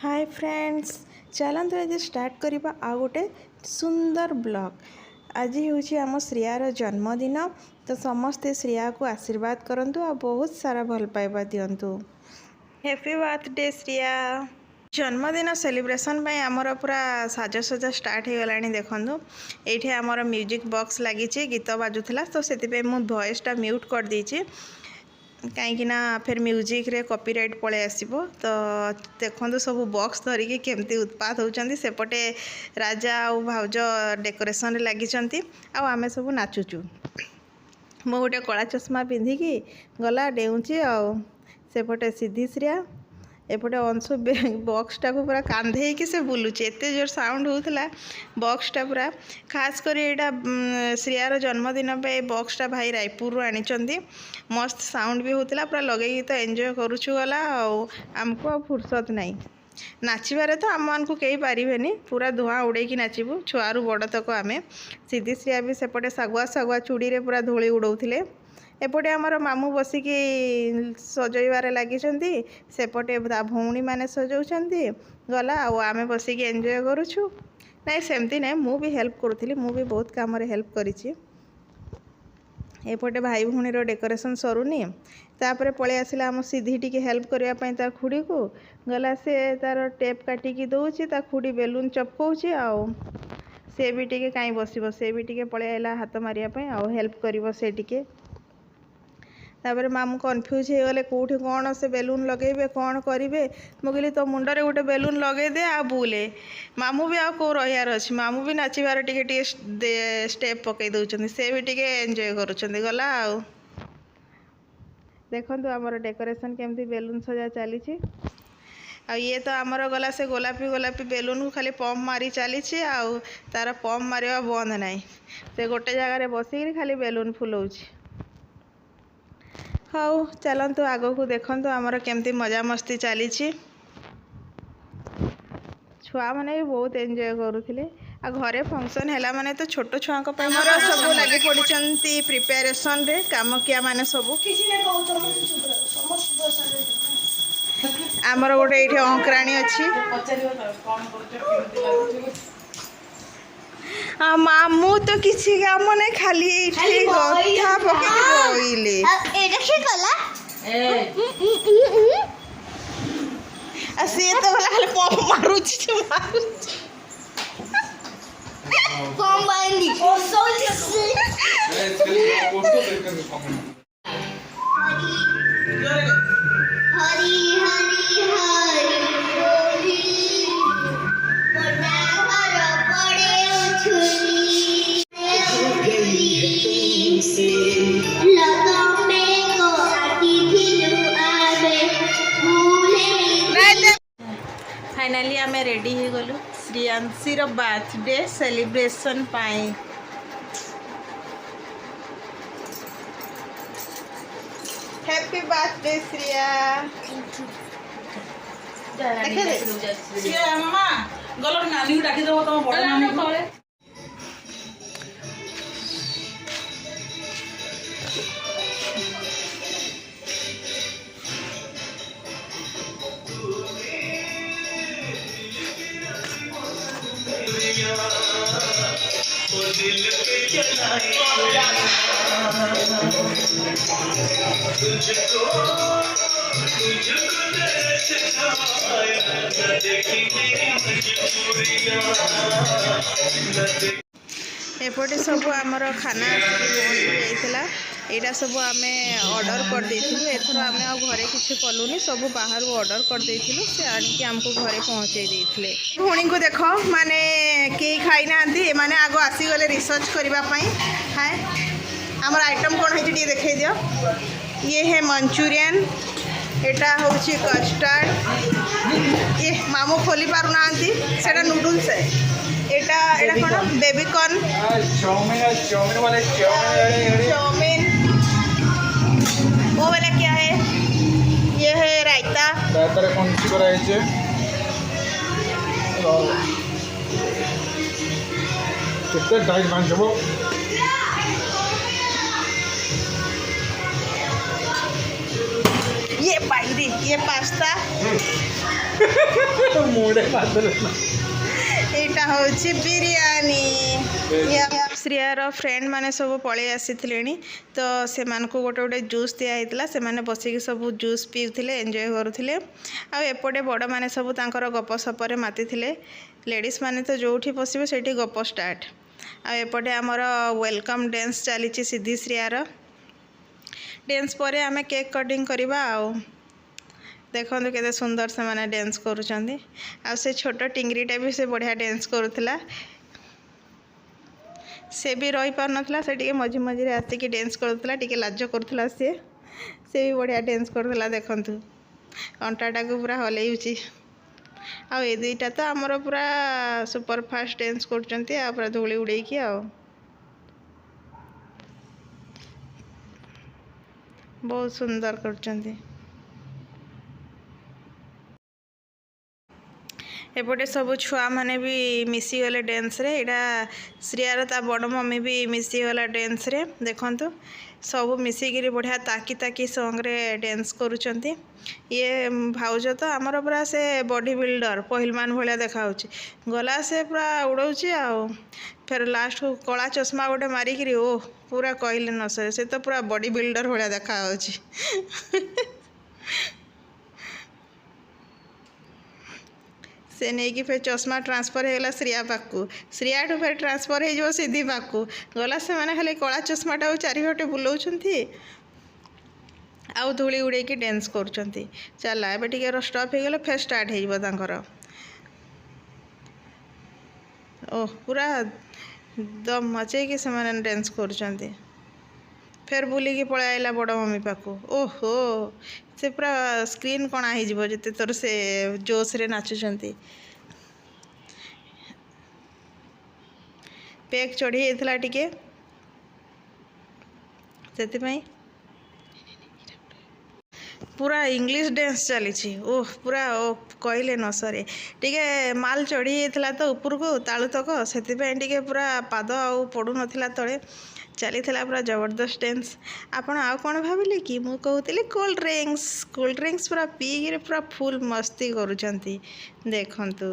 Hi friends, चलते आज start करवा आ गोटे सुंदर ब्लॉग। आज हूँ आम श्रियार जन्मदिन, तो समस्ते श्रिया को आशीर्वाद करंतु आ बहुत सारा भल पाइबा दिंतु। Happy birthday Shriya. जन्मदिन सेलिब्रेशन आमर पूरा साजसजा स्टार्ट हो गलानी। देखु ये आमर म्यूजिक बॉक्स लगी गीत बाजुला, तो से वॉइसटा म्यूट कर देची कहीं फिर म्यूजिक रे कॉपीराइट पड़े आसो। तो देखो सब बॉक्स धरिकी केमती उत्पात होती सेपटे राजा आ भाउज डेकोरेशन लगी आमे सब नाचुचु। मु गोटे कला चश्मा पिंधिकी गला डेउची सेपटे सिद्धि श्रिया एपटे अंशु बॉक्सटा को पूरा कांधे से बुलूचे। एत जोर साउंड होता बॉक्सटा पूरा। खास कर यहाँ श्रियार जन्मदिन पे बॉक्सटा भाई रायपुर आनी मस्त साउंड भी होता पूरा लगे तो एंजॉय करुछु गला। आमको आ फुर्सत नहीं नाचबारे, तो आम मानक कहीं पारे पूरा धुआं उड़े नाचबू छुआरू बड़ तक आमे। सिद्धि श्रिया भी सेपटे सागुआ सागुआ चूड़ी रे पूरा धूली उड़ौले। एपटे आमर मामू बसिकी सजैबार लगी सेपटे भौणी मैंने सजाऊँच गला आमे बसिकी एंजॉय करुछु। नाई सेमती ना, मु भी हेल्प करुँगी, मु भी बहुत काम हेल्प करिछि। एपटे भाई भौणीर डेकोरेशन सरुनी तापर पलि आसला आम सिद्धि टी हेल्प करने ता खुड़ी को गला। से तार टेप काटिकी दौची, ता खुड़ी बेलून चपकाउछि से भी टिके कहीं बसब, से भी टिके पलि आइला हाथ मारिया आउ हेल्प करिवो से टिके। तापर मामू कन्फ्यूज हो गले कौटी कौन से बेलून लगे कौन करेंगे। मुझे तो मुंडे गोटे बेलून लगे दे आ बुले। मामू भी आउ रहार अच्छे, मामू भी नाचबार टे स्टेप पकई दौरान, से भी टे एंजॉय करुँच गला। देखु आमर डेकोरेशन केमती बेलून सजा चली। ये तो आमर गला से गोलापी गोलापी बेलून को खाली पंप मारी चली तार पंप मारे बंद ना, से गोटे जगार बसिक खाली बेलून फुलाऊँ। हाँ चलतु आग को देखु आमर केमती मजा मस्ती चली। छुआ मैंने भी बहुत एंजॉय करुले। आ घरे फंक्शन है माने तो छोट छुआ सब लगी पड़ी प्रिपेरेसन रे काम किया माने सब। आमर गोटे ये अंकराणी अच्छी मामू तो किसी काम नहीं खाली गथा पकईले सी तो गला खाली पंप मारुची फाइनाली आम रेडी हो गलु श्रियांशी बर्थडे सेलिब्रेशन पाई। Happy birthday Shriya. मामा गलो नानी डाकी देबो तुम बड़ नानी को। दिल पे जलाए तुझको एपटे सब आमर खाना जाइला। यहाँ सब आम ऑर्डर कर देथिलु। एथर आम आ घरे किसी कलुनी, सब बाहर ऑर्डर कर देथिलु, से आनिकी आमको घरे पहुँचे देथिले। भौणी को देख माने कई खाई ना माने आगो आसीगले रिसर्च करने। हाय आमर आइटम कौन है देखे दियो। ये है मंचूरियन, एटा हूँ कस्टर्ड, ये मामू खोली पार ना से नूडल्स है। एटा एटा कौन बेबी कॉर्न चाउमीन वो वाला क्या है। ये है रायता ये पास्ता ଏଇଟା ହେଉଛି ବିରିୟାନୀ। ଶ୍ରେୟାର ଫ୍ରେଣ୍ଡ ମାନେ ସବୁ ପଳେଇ ଆସିଥିଲେଣି ତ ସେମାନଙ୍କୁ ଗୋଟେ ଗୋଟେ ଜୁସ୍ ଦିଆହେଇଥିଲା। ସେମାନେ ବସିକି ସବୁ ଜୁସ୍ ପିଉଥିଲେ, ଏନ୍ଜୟ କରୁଥିଲେ। ଆଉ ଏପଟେ ବଡ଼ମାନେ ସବୁ ତାଙ୍କର ଗପସପରେ ମାତିଥିଲେ। ଲେଡ଼ିଜ୍ ମାନେ ତ ଯେଉଁଠି ବସିବେ ସେଇଠି ଗପ ଷ୍ଟାର୍ଟ। ଆଉ ଏପଟେ ଆମର ୱେଲକମ୍ ଡ୍ୟାନ୍ସ ଚାଲିଛି ସିଦ୍ଧି ଶ୍ରେୟାର। ଡ୍ୟାନ୍ସ ପରେ ଆମେ କେକ୍ କଟିଂ କରିବା। ଆଉ ଦେଖନ୍ତୁ କେତେ ସୁନ୍ଦର ସେମାନେ ଡ୍ୟାନ୍ସ କରୁଛନ୍ତି। ଆଉ ସେ ଛୋଟ ଟିଙ୍ଗରିଟା ବି ସେ ବଢ଼ିଆ ଡ୍ୟାନ୍ସ କରୁଥିଲା। ସେ ବି ରହିପାରୁନଥିଲା, ସେ ଟିକେ ମଝି ମଝିରେ ଆସିକି ଡ୍ୟାନ୍ସ କରୁଥିଲା, ଟିକେ ଲାଜ କରୁଥିଲା। ସେ ବି ବଢ଼ିଆ ଡ୍ୟାନ୍ସ କରୁଥିଲା। ଦେଖନ୍ତୁ ଅଣ୍ଟାଟାକୁ ପୁରା ହଲେଇଛି। ଆଉ ଏ ଦୁଇଟା ତ ଆମର ପୁରା ସୁପର ଫାଷ୍ଟ ଡ୍ୟାନ୍ସ କରୁଛନ୍ତି, ଆଉ ପୁରା ଧୂଳି ଉଡ଼େଇକି। ଆଉ ବହୁତ ସୁନ୍ଦର କରୁଛନ୍ତି। एपटे सब छुआ मैंने भी मिसीगले डांस रे। एटा श्रेयार ता बड़ मम्मी भी मिसीगला डांस रे। देखंतु सब मिसिकी बढ़िया ताकी ताकी संग रे डांस करूचंती। ये भाउज तो आमर पूरा से बॉडी बिल्डर पहिलमान भाया देखा गला से पूरा उड़ाऊँच। आउ फिर लास्ट को कला चश्मा गोटे मारिकी ओह पूरा कहले न सर से तो पूरा बॉडी बिल्डर भाया देखा से नहीं कि फिर चश्मा ट्रांसफर होगा श्रेया पाकू, श्रेया ठू फिर ट्रांसफर हो सिद्धि पाकू गला से मैंने खाली कला चश्माटा चारिपटे बुलाऊँच आउ धूली उड़े डांस करुँच। चल एबे टिके स्टॉप हो गले फिर स्टार्ट हो ओह पूरा दम मचे कि से डांस करुँच। फिर बुलिकी पळा आइला बड़ मम्मी पाकू। ओहो से पूरा स्क्रीन कणा हो जिते तोर से जोश रे नाचुंट। पेक चढ़ी जाता टिके से पूरा इंग्लिश डांस चली। ओह पूरा कहले न सरे टिके माल चढ़ी जाता तो ऊपर को तालु तक से पूरा पाद आउ पड़ू नाला तले चली पूरा जबरदस्त डांस। आपण आउ कौन भाविले कि मु कहूली कोल्ड ड्रिंक्स पूरा पीकी पूरा फुल मस्ती करुँच। देखंतु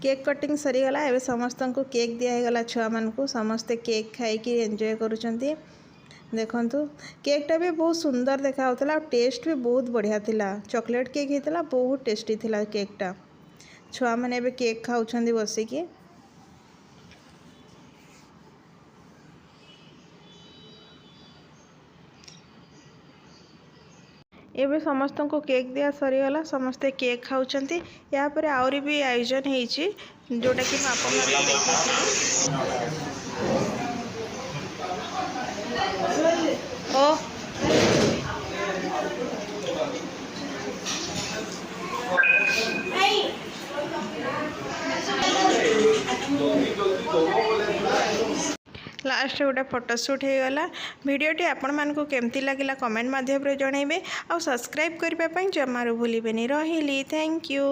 केक कटिंग सरीगला। एवं समस्त को केक दिगला छुआ मानू समस्ते केक खाई एंजॉय करुँच। देखंतु केकटा भी बहुत सुंदर देखा होता। टेस्ट भी बहुत बढ़िया थिला। चॉकलेट केक होता बहुत टेस्टी थिला केकटा। छुआ मैंने एबे केक खाऊछंदी बसिकी। एबे समस्त को केक दिया सरीगला। समस्ते केक खाऊछंती। या पर आउरी भी आयोजन होईची जोटा कि ओ लास्ट गोटे फोटोशूट हो गला। वीडियोटी आपण मानकु केमती लगिला कमेंट माध्यम रे जणाइबे। आ सब्सक्राइब करबा पई जमारू भूलिबेनी। रहिली। Thank you.